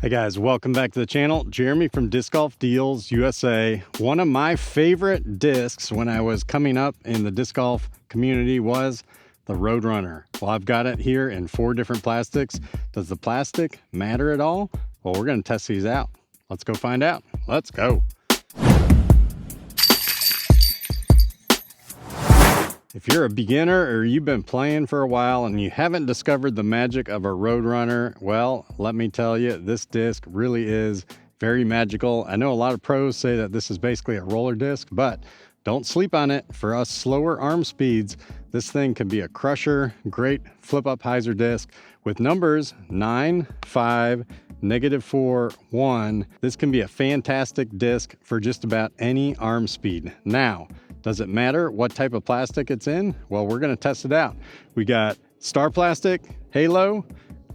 Hey guys, welcome back to the channel. Jeremy from Disc Golf Deals USA. One of my favorite discs when I was coming up in the disc golf community was the Roadrunner. Well, I've got it here in 4 different plastics. Does the plastic matter at all? Well, we're going to test these out. Let's go find out. Let's go. If you're a beginner or you've been playing for a while and you haven't discovered the magic of a Roadrunner, well, let me tell you, this disc really is very magical. I know a lot of pros say that this is basically a roller disc, but don't sleep on it. For us slower arm speeds, this thing can be a crusher. Great flip up Hyzer disc with numbers 9, 5, -4, 1. This can be a fantastic disc for just about any arm speed. Now, does it matter what type of plastic it's in? Well, we're gonna test it out. We got Star Plastic, Halo,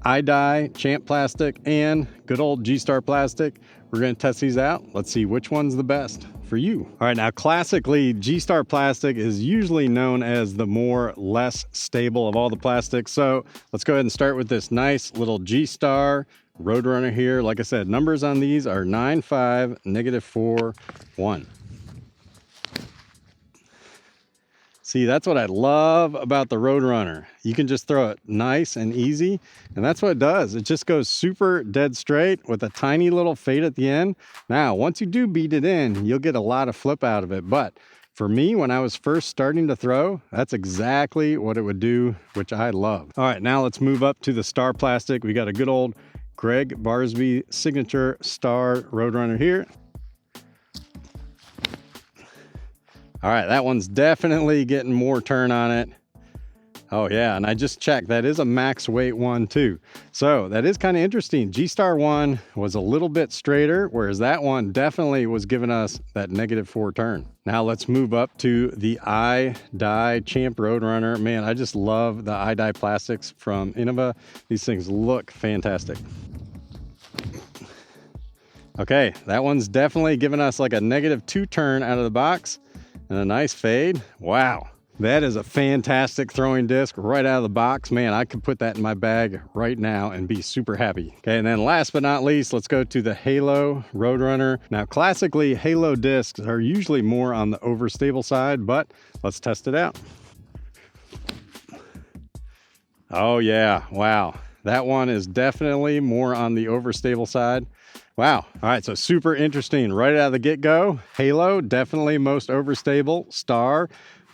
iDye, Champ Plastic, and good old GStar Plastic. We're gonna test these out. Let's see which one's the best for you. All right, now classically, GStar Plastic is usually known as the less stable of all the plastics. So let's go ahead and start with this nice little GStar Roadrunner here. Like I said, numbers on these are 9, 5, -4, 1. See, that's what I love about the Roadrunner. You can just throw it nice and easy, and that's what it does. It just goes super dead straight with a tiny little fade at the end. Now, once you do beat it in, you'll get a lot of flip out of it. But for me, when I was first starting to throw, that's exactly what it would do, which I love. All right, now let's move up to the Star Plastic. We got a good old Greg Barsby signature Star Roadrunner here. All right, that one's definitely getting more turn on it. Oh yeah, and I just checked, that is a max weight one too. So that is kind of interesting. GStar one was a little bit straighter, whereas that one definitely was giving us that -4 turn. Now let's move up to the iDye Champ Roadrunner. Man, I just love the iDye plastics from Innova. These things look fantastic. Okay, that one's definitely giving us like a -2 turn out of the box. And a nice fade. Wow, that is a fantastic throwing disc right out of the box. Man, I could put that in my bag right now and be super happy. Okay, and then last but not least, let's go to the Halo Roadrunner. Now, classically, Halo discs are usually more on the overstable side, but let's test it out. Oh yeah, wow. That one is definitely more on the overstable side. Wow. All right, so super interesting right out of the get-go. Halo, definitely most overstable. Star,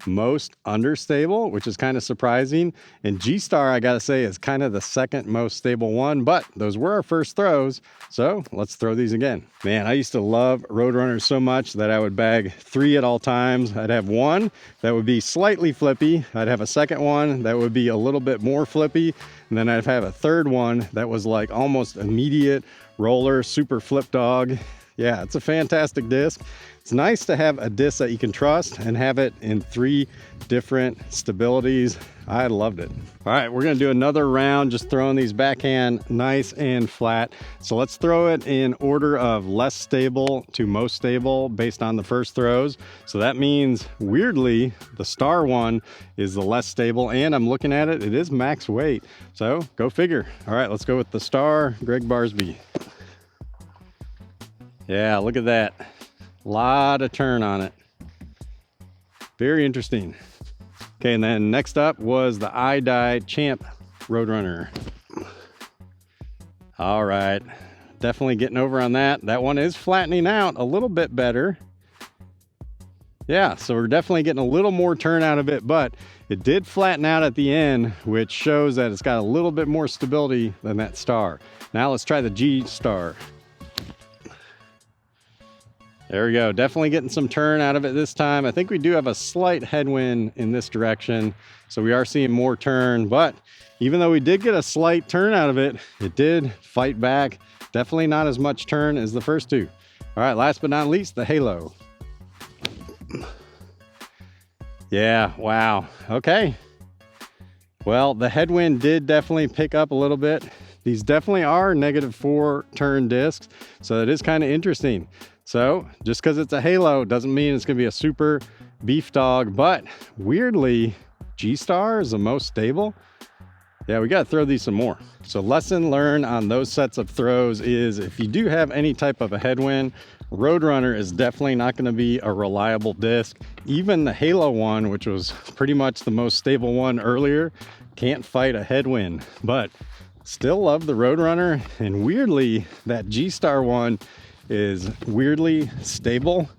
most understable, which is kind of surprising. And GStar, I gotta say, is kind of the second most stable one, but those were our first throws, so let's throw these again. Man, I used to love Roadrunners so much that I would bag 3 at all times. I'd have one that would be slightly flippy. I'd have a second one that would be a little bit more flippy. And then I'd have a third one that was like almost immediate roller, super flip dog. Yeah, it's a fantastic disc. It's nice to have a disc that you can trust and have it in 3 different stabilities. I loved it. All right, we're gonna do another round, just throwing these backhand nice and flat. So let's throw it in order of less stable to most stable based on the first throws. So that means, weirdly, the Star one is the less stable, and I'm looking at it, it is max weight. So go figure. All right, let's go with the Star, Greg Barsby. Yeah, look at that. Lot of turn on it. Very interesting. Okay, and then next up was the iDye Champ Roadrunner. All right, definitely getting over on that. That one is flattening out a little bit better. Yeah, so we're definitely getting a little more turn out of it, but it did flatten out at the end, which shows that it's got a little bit more stability than that Star. Now let's try the GStar. There we go, definitely getting some turn out of it this time. I think we do have a slight headwind in this direction, so we are seeing more turn, but even though we did get a slight turn out of it, it did fight back. Definitely not as much turn as the first 2. All right, last but not least, the Halo. Yeah, wow, okay. Well, the headwind did definitely pick up a little bit. These definitely are -4 turn discs, so it is kind of interesting. So just because it's a Halo doesn't mean it's gonna be a super beef dog, but weirdly, GStar is the most stable. Yeah, we got to throw these some more. So lesson learned on those sets of throws is if you do have any type of a headwind, Roadrunner is definitely not going to be a reliable disc. Even the Halo one, which was pretty much the most stable one earlier, can't fight a headwind. But still love the Roadrunner, and weirdly, that GStar one is weirdly stable,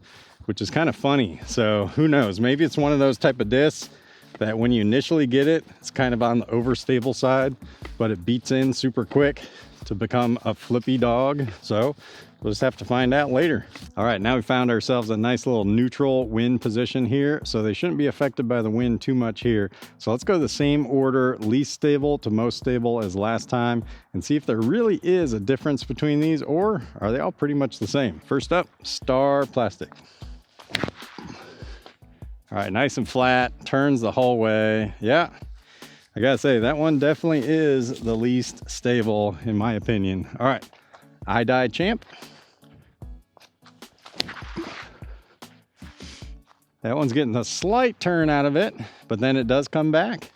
which is kind of funny. So who knows? Maybe it's one of those type of discs that when you initially get it, it's kind of on the overstable side, but it beats in super quick to become a flippy dog. So we'll just have to find out later. All right, now we found ourselves a nice little neutral wind position here, so they shouldn't be affected by the wind too much here. So let's go the same order, least stable to most stable as last time, and see if there really is a difference between these, or are they all pretty much the same. First up, Star Plastic. All right, nice and flat, turns the whole way. Yeah, I gotta say, that one definitely is the least stable in my opinion. All right, I-Die Champ. That one's getting a slight turn out of it, but then it does come back.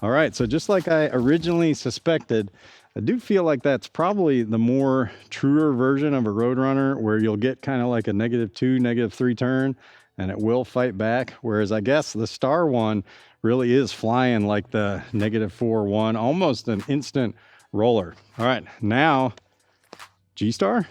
All right, so just like I originally suspected, I do feel like that's probably the more truer version of a Roadrunner, where you'll get kind of like a -2, -3 turn, and it will fight back. Whereas I guess the Star one really is flying like the -4 one, almost an instant roller. All right, now GStar.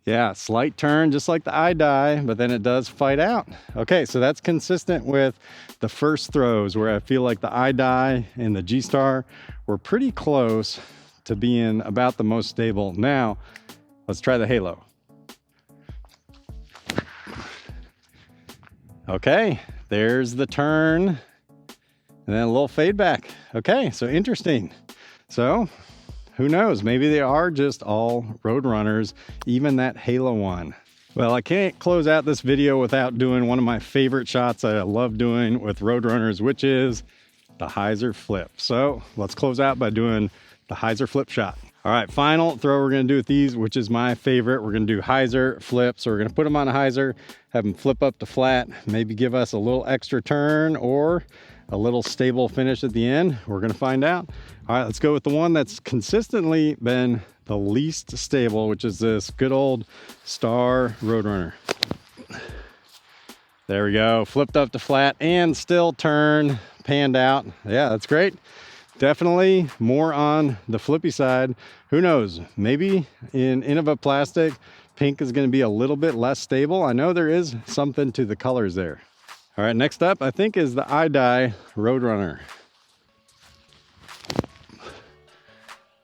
Yeah, slight turn, just like the I-Die, but then it does fight out. Okay, so that's consistent with the first throws, where I feel like the I-Die and the GStar were pretty close to being about the most stable. Now, let's try the Halo. Okay, there's the turn, and then a little fade back. Okay, so interesting. So who knows, maybe they are just all Roadrunners, even that Halo one. Well, I can't close out this video without doing one of my favorite shots that I love doing with Roadrunners, which is the Hyzer flip. So let's close out by doing the Hyzer flip shot. All right, final throw we're gonna do with these, which is my favorite. We're gonna do Hyzer flip. So we're gonna put them on a Hyzer, have them flip up to flat, maybe give us a little extra turn or a little stable finish at the end. We're gonna find out. All right, let's go with the one that's consistently been the least stable, which is this good old Star Roadrunner. There we go, flipped up to flat and still turn, panned out. Yeah, that's great. Definitely more on the flippy side. Who knows, maybe in Innova plastic, pink is gonna be a little bit less stable. I know there is something to the colors there. All right, next up, I think, is the I-Die Roadrunner.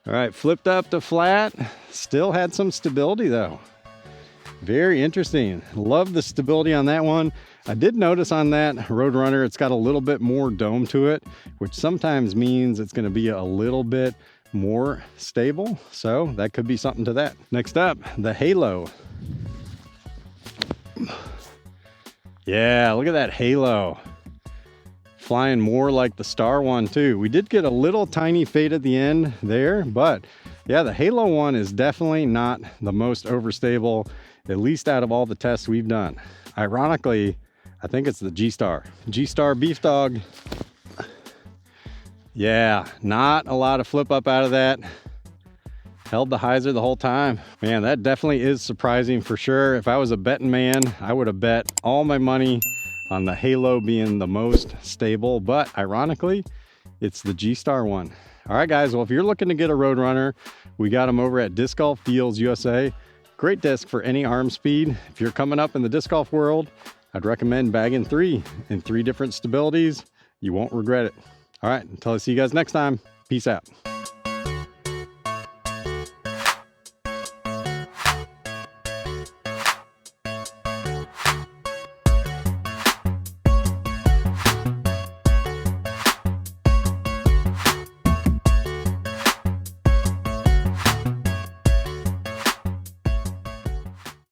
All right, flipped up to flat, still had some stability though. Very interesting. Love the stability on that one. I did notice on that Roadrunner, it's got a little bit more dome to it, which sometimes means it's gonna be a little bit more stable. So that could be something to that. Next up, the Halo. Yeah, look at that Halo. Flying more like the Star one too. We did get a little tiny fade at the end there, but yeah, the Halo one is definitely not the most overstable, at least out of all the tests we've done. Ironically, I think it's the GStar Beef Dog. Yeah, not a lot of flip up out of that. Held the Hyzer the whole time. Man, that definitely is surprising for sure. If I was a betting man, I would have bet all my money on the Halo being the most stable, but ironically, it's the GStar one. All right, guys, well, if you're looking to get a Roadrunner, we got them over at Disc Golf Deals USA. Great disc for any arm speed. If you're coming up in the disc golf world, I'd recommend bagging 3 in 3 different stabilities. You won't regret it. All right, until I see you guys next time, peace out.